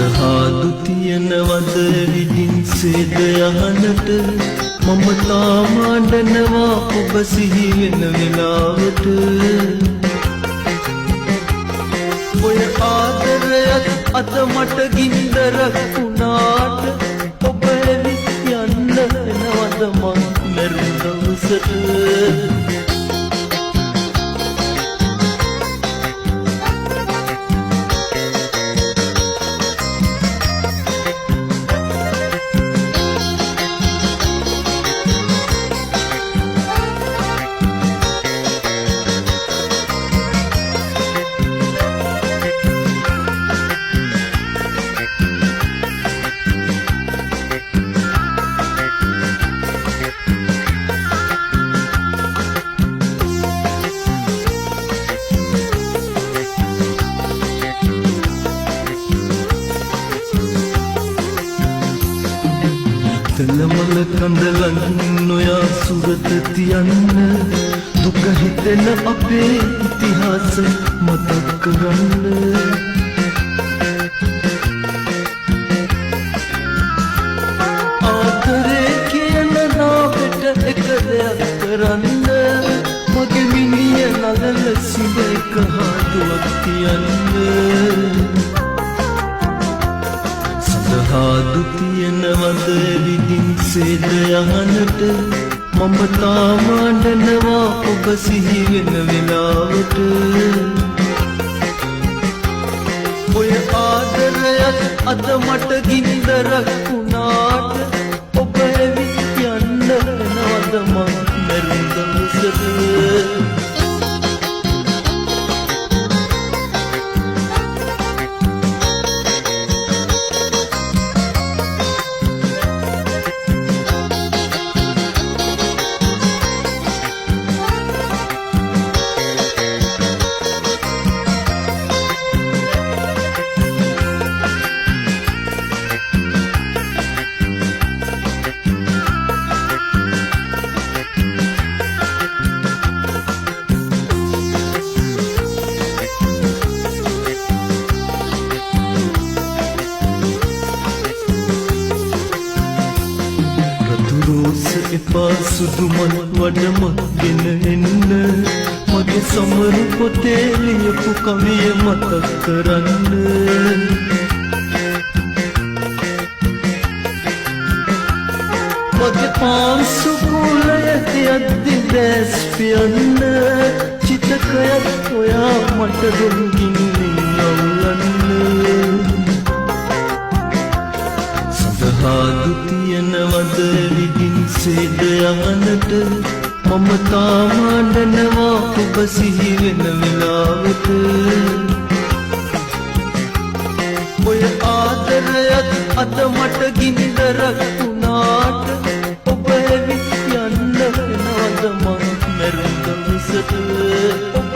සඳහාදු තියනවද විදින් සේද යහනට මම තාම අඬනවා ඔබ සිහි වෙන වෙලාවට ඔය ආදරයත් අද මට ගින්දරක් වුණාට ඔබ ඇවිත් යන්න වෙනවද මං මැරුණ දවසට තලමල කඳලන් නොයා සුරත තියන්න දුක හිතෙන අපේ ඉතිහාස මතක් කරන්න ආදරේ කියන නාමෙට එක දෙයක් කරන්න මගේ මිනිය නගල සිඳ එක හාදුවක් තියන්න සඳහාදු තියනවද විදින් සේද යහනට මම තාම අඬනවා ඔබ සිහි වෙන වෙලාවට ඔය ආදරයත් අද මට ගින්දරක් වුණාට ඔබ ඇවිත් යන්න වෙනවද මං මැරුණ දවසට රෝස එපා සුදු මල් වඩමගෙන එන්න මගේ සමරු පොතේ ලියපු කවිය මතක් කරන්න මගේ පාන්සු කුලයට යද්දි දැස් පියන්න චිතකයක් ඔයා මට දුන්ගින්නින් අවුලන්න සඳහාදු තියනවද විදින් සේද යහනට මම තාම අඬනවා ඔබ සිහි වෙන වෙලාවට ඔය ආදරයත් අද මට ගින්දරක් වුණාට ඔබ ඇවිත් යන්න වෙනවද මං මැරුණ දවසට